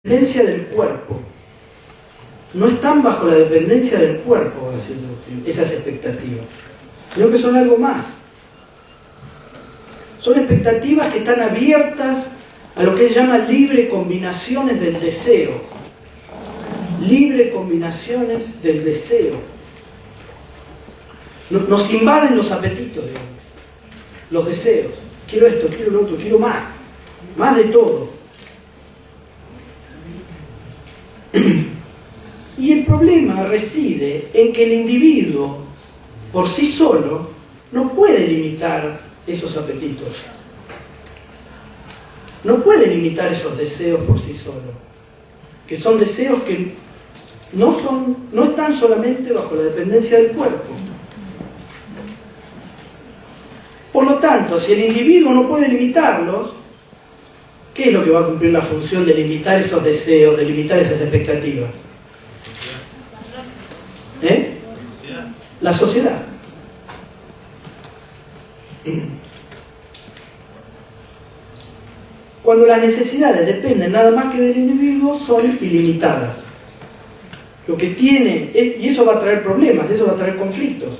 dependencia del cuerpo. No están bajo la dependencia del cuerpo, esas expectativas, sino que son algo más. Son expectativas que están abiertas a lo que él llama libre combinaciones del deseo. Libre combinaciones del deseo. Nos invaden los apetitos, digamos, los deseos. Quiero esto, quiero lo otro, quiero más de todo. Y el problema reside en que el individuo, por sí solo, no puede limitar esos apetitos. No puede limitar esos deseos por sí solo. Que son deseos que no están solamente bajo la dependencia del cuerpo. Por lo tanto, si el individuo no puede limitarlos, ¿qué es lo que va a cumplir la función de limitar esos deseos, de limitar esas expectativas? La sociedad. Cuando las necesidades dependen nada más que del individuo, son ilimitadas. Lo que tiene, y eso va a traer problemas, eso va a traer conflictos.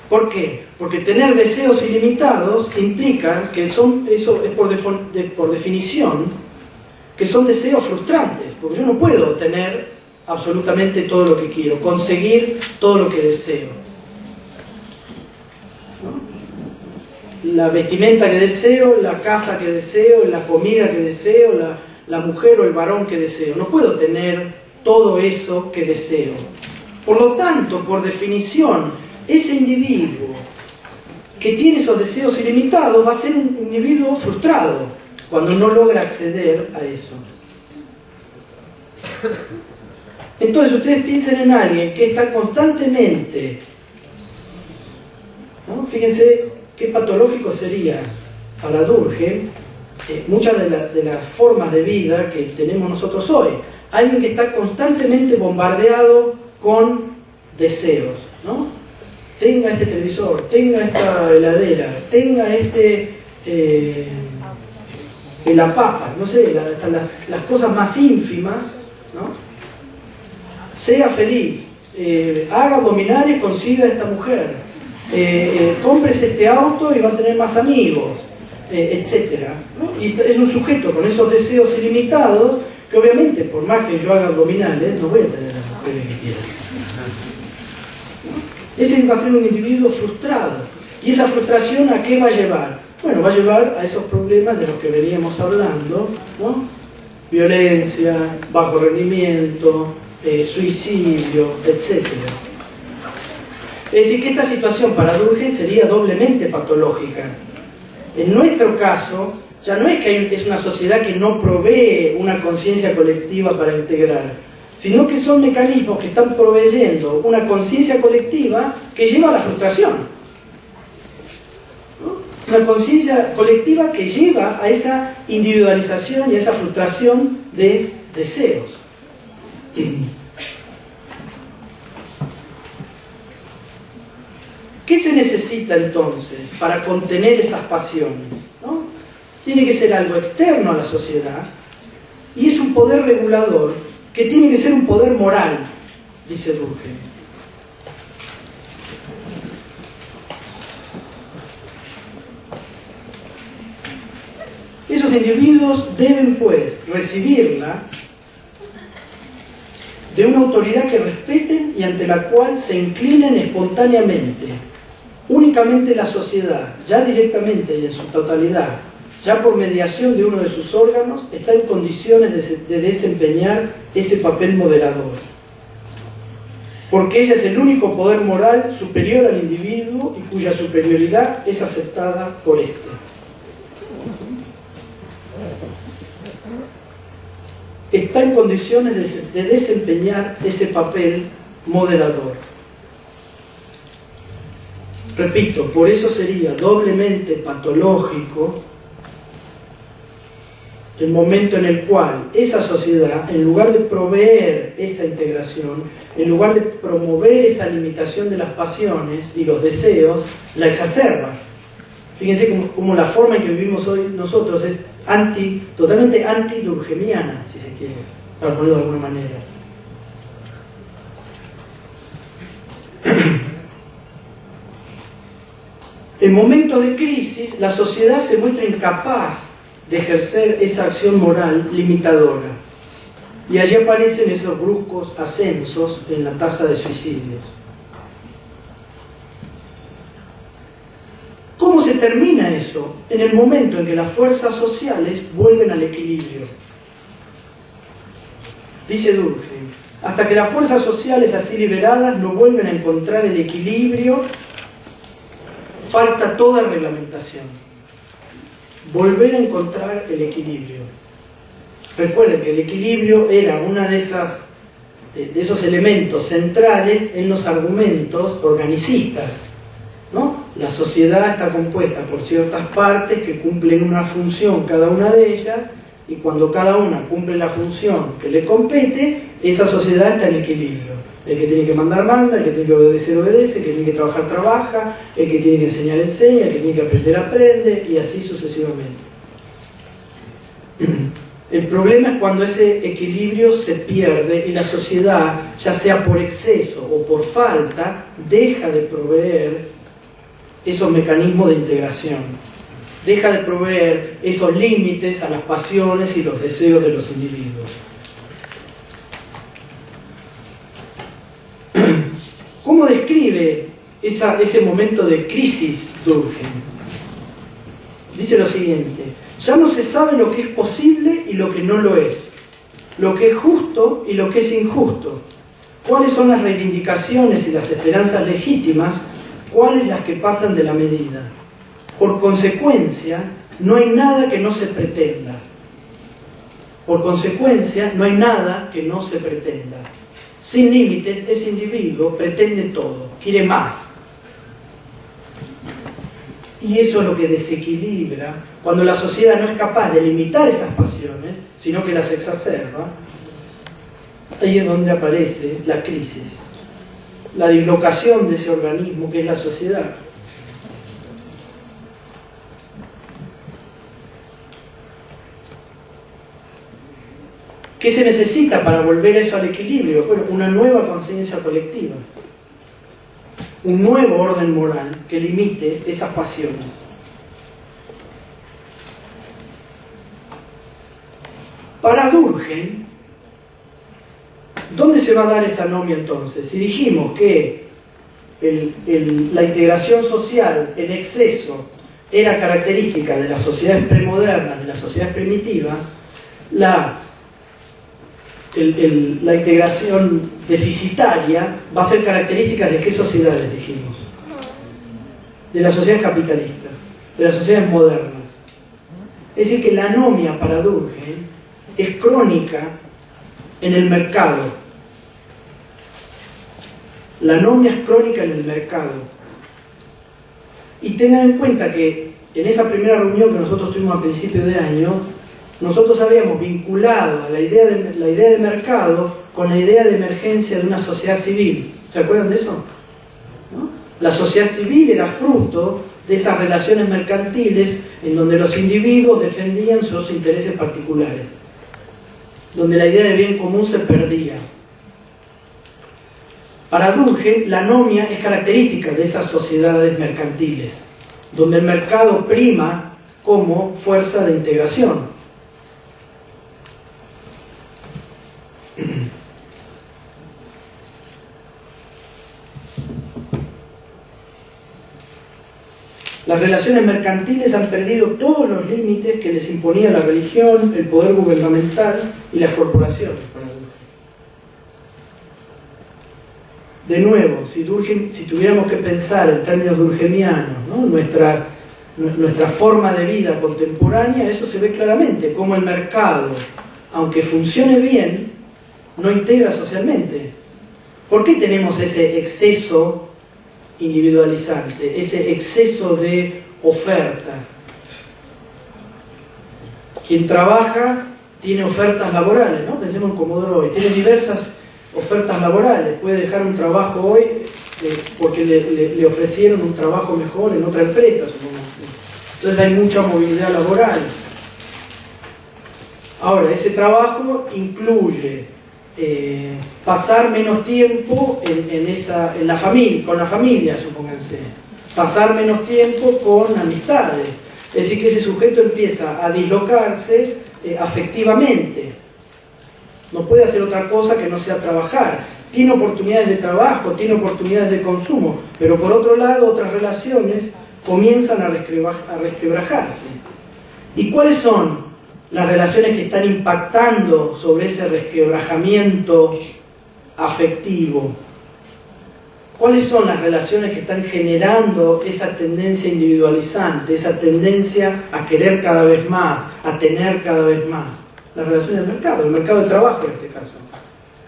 ¿Por qué? Porque tener deseos ilimitados implica que eso es por definición, que son deseos frustrantes, porque yo no puedo tener absolutamente todo lo que quiero, conseguir todo lo que deseo. ¿No? La vestimenta que deseo, la casa que deseo, la comida que deseo, la mujer o el varón que deseo. No puedo tener todo eso que deseo. Por lo tanto, por definición, ese individuo que tiene esos deseos ilimitados va a ser un individuo frustrado cuando no logra acceder a eso. Entonces ustedes piensen en alguien que está constantemente, ¿no? Fíjense qué patológico sería para Durkheim muchas de las formas de vida que tenemos nosotros hoy. Alguien que está constantemente bombardeado con deseos, ¿no? Tenga este televisor, tenga esta heladera, tenga la papa, no sé, las cosas más ínfimas, ¿no? Sea feliz, haga abdominales y consiga esta mujer, cómprese este auto y va a tener más amigos, etc. ¿No? Y es un sujeto con esos deseos ilimitados que obviamente, por más que yo haga abdominales, no voy a tener las mujeres que quiera. ¿No? Ese va a ser un individuo frustrado. ¿Y esa frustración a qué va a llevar? Bueno, va a llevar a esos problemas de los que veníamos hablando, ¿no? Violencia, bajo rendimiento, suicidio, etc. Es decir, que esta situación para Durkheim sería doblemente patológica. En nuestro caso, ya no es que es una sociedad que no provee una conciencia colectiva para integrar, sino que son mecanismos que están proveyendo una conciencia colectiva que lleva a la frustración. ¿No? Una conciencia colectiva que lleva a esa individualización y a esa frustración de deseos. ¿Qué se necesita entonces para contener esas pasiones? ¿No? Tiene que ser algo externo a la sociedad y es un poder regulador que tiene que ser un poder moral, dice Durkheim. Esos individuos deben pues recibirla de una autoridad que respeten y ante la cual se inclinen espontáneamente. Únicamente la sociedad, ya directamente y en su totalidad, ya por mediación de uno de sus órganos, está en condiciones de desempeñar ese papel moderador. Porque ella es el único poder moral superior al individuo y cuya superioridad es aceptada por éste. Está en condiciones de desempeñar ese papel moderador. Repito, por eso sería doblemente patológico el momento en el cual esa sociedad, en lugar de proveer esa integración, en lugar de promover esa limitación de las pasiones y los deseos, la exacerba. Fíjense cómo la forma en que vivimos hoy nosotros es totalmente anti-durkheimiana, si se quiere, para ponerlo de alguna manera. En momentos de crisis, la sociedad se muestra incapaz de ejercer esa acción moral limitadora. Y allí aparecen esos bruscos ascensos en la tasa de suicidios. ¿Cómo se termina eso? En el momento en que las fuerzas sociales vuelven al equilibrio. Dice Durkheim, hasta que las fuerzas sociales así liberadas no vuelven a encontrar el equilibrio, falta toda reglamentación. Volver a encontrar el equilibrio. Recuerden que el equilibrio era una de esos elementos centrales en los argumentos organicistas, ¿no? La sociedad está compuesta por ciertas partes que cumplen una función cada una de ellas, y cuando cada una cumple la función que le compete, esa sociedad está en equilibrio. El que tiene que mandar manda, el que tiene que obedecer obedece, el que tiene que trabajar trabaja, el que tiene que enseñar enseña, el que tiene que aprender aprende, y así sucesivamente. El problema es cuando ese equilibrio se pierde y la sociedad, ya sea por exceso o por falta, deja de proveer esos mecanismos de integración, deja de proveer esos límites a las pasiones y los deseos de los individuos. ¿Cómo describe ese momento de crisis Durkheim? Dice lo siguiente: ya no se sabe lo que es posible y lo que no lo es, lo que es justo y lo que es injusto, cuáles son las reivindicaciones y las esperanzas legítimas, cuáles las que pasan de la medida. Por consecuencia, no hay nada que no se pretenda. Por consecuencia, no hay nada que no se pretenda. Sin límites, ese individuo pretende todo, quiere más. Y eso es lo que desequilibra cuando la sociedad no es capaz de limitar esas pasiones, sino que las exacerba. Ahí es donde aparece la crisis, la dislocación de ese organismo que es la sociedad. ¿Qué se necesita para volver eso al equilibrio? Bueno, una nueva conciencia colectiva, un nuevo orden moral que limite esas pasiones. Para Durkheim, ¿dónde se va a dar esa anomia entonces? Si dijimos que la integración social en exceso era característica de las sociedades premodernas, de las sociedades primitivas, la integración deficitaria va a ser característica de qué sociedades, dijimos. De las sociedades capitalistas, de las sociedades modernas. Es decir, que la anomia para Durkheim es crónica en el mercado. La anomia es crónica en el mercado. Y tengan en cuenta que en esa primera reunión que nosotros tuvimos a principios de año, nosotros habíamos vinculado a la idea de mercado con la idea de emergencia de una sociedad civil. ¿Se acuerdan de eso? ¿No? La sociedad civil era fruto de esas relaciones mercantiles en donde los individuos defendían sus intereses particulares, donde la idea de bien común se perdía. Para Durkheim, la anomia es característica de esas sociedades mercantiles, donde el mercado prima como fuerza de integración. Las relaciones mercantiles han perdido todos los límites que les imponía la religión, el poder gubernamental y las corporaciones. De nuevo, si tuviéramos que pensar en términos durkheimianos, ¿no? nuestra forma de vida contemporánea, eso se ve claramente, como el mercado, aunque funcione bien, no integra socialmente. ¿Por qué tenemos ese exceso individualizante, ese exceso de oferta? Quien trabaja tiene ofertas laborales, ¿no? Pensemos en Comodoro hoy, tiene diversas ofertas laborales, puede dejar un trabajo hoy porque le ofrecieron un trabajo mejor en otra empresa, supongamos. Entonces hay mucha movilidad laboral. Ahora, ese trabajo incluye pasar menos tiempo con la familia, supónganse. Pasar menos tiempo con amistades. Es decir, que ese sujeto empieza a dislocarse afectivamente. No puede hacer otra cosa que no sea trabajar. Tiene oportunidades de trabajo, tiene oportunidades de consumo, pero por otro lado otras relaciones comienzan a resquebrajarse. ¿Y cuáles son las relaciones que están impactando sobre ese resquebrajamiento afectivo? ¿Cuáles son las relaciones que están generando esa tendencia individualizante, esa tendencia a querer cada vez más, a tener cada vez más? Las relaciones del mercado, el mercado de trabajo en este caso.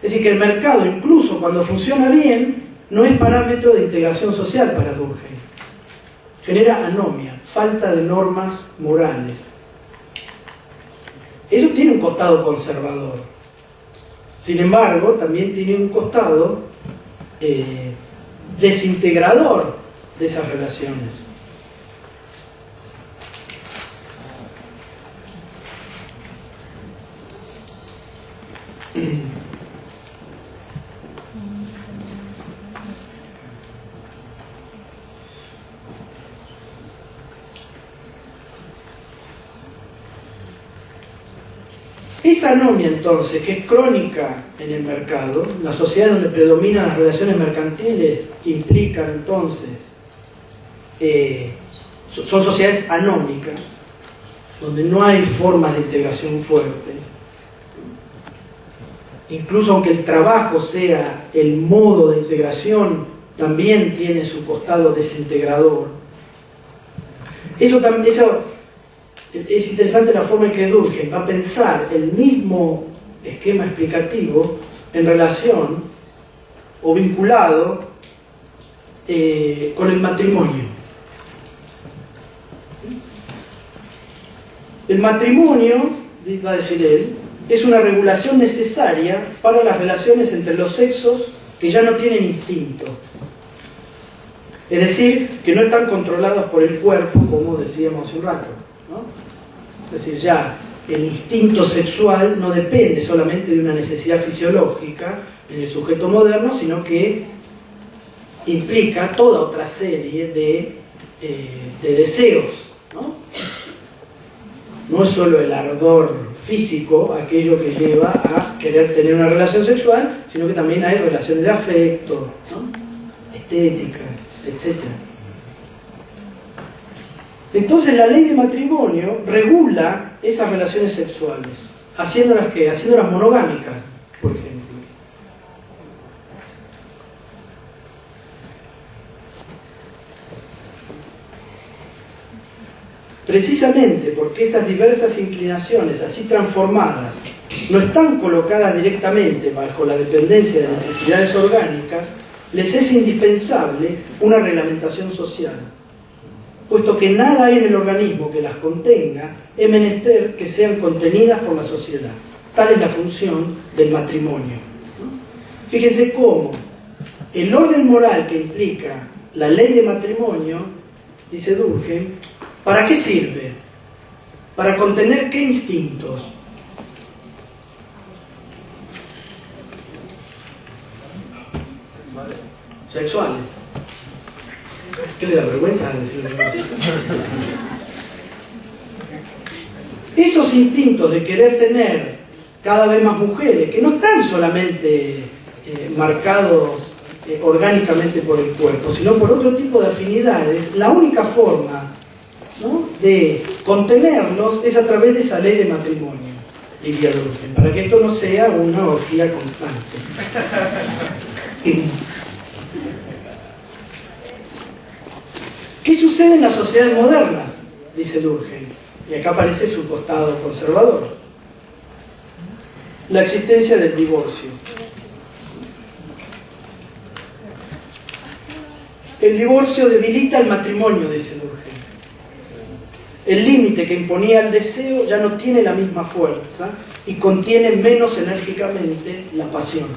Es decir, que el mercado, incluso cuando funciona bien, no es parámetro de integración social para Durkheim. Genera anomia, falta de normas morales. Eso tiene un costado conservador. Sin embargo, también tiene un costado desintegrador de esas relaciones. Esa anomia, entonces, que es crónica en el mercado, las sociedades donde predominan las relaciones mercantiles implican, entonces, son sociedades anómicas, donde no hay formas de integración fuertes. Incluso aunque el trabajo sea el modo de integración, también tiene su costado desintegrador. Es interesante la forma en que Durkheim va a pensar el mismo esquema explicativo en relación o vinculado con el matrimonio. El matrimonio, va a decir él, es una regulación necesaria para las relaciones entre los sexos que ya no tienen instinto. Es decir, que no están controlados por el cuerpo, como decíamos hace un rato, ¿no? Es decir, ya el instinto sexual no depende solamente de una necesidad fisiológica en el sujeto moderno, sino que implica toda otra serie de deseos, ¿no? No es solo el ardor físico aquello que lleva a querer tener una relación sexual, sino que también hay relaciones de afecto, ¿no? Estéticas, etc. Entonces la ley de matrimonio regula esas relaciones sexuales, haciéndolas ¿qué? Haciéndolas monogámicas, por ejemplo. Precisamente porque esas diversas inclinaciones así transformadas no están colocadas directamente bajo la dependencia de necesidades orgánicas, les es indispensable una reglamentación social. Puesto que nada hay en el organismo que las contenga, es menester que sean contenidas por la sociedad. Tal es la función del matrimonio. Fíjense cómo el orden moral que implica la ley de matrimonio, dice Durkheim, ¿para qué sirve? Para contener ¿qué instintos? Sexuales. ¿Qué le da vergüenza decirlo así? Esos instintos de querer tener cada vez más mujeres, que no están solamente marcados orgánicamente por el cuerpo, sino por otro tipo de afinidades, la única forma, ¿no?, de contenerlos es a través de esa ley de matrimonio, diría Durkheim, para que esto no sea una orgía constante. ¿Qué sucede en las sociedades modernas?, dice Durkheim, y acá aparece su costado conservador. La existencia del divorcio. El divorcio debilita el matrimonio, dice Durkheim. El límite que imponía el deseo ya no tiene la misma fuerza y contiene menos enérgicamente la pasión.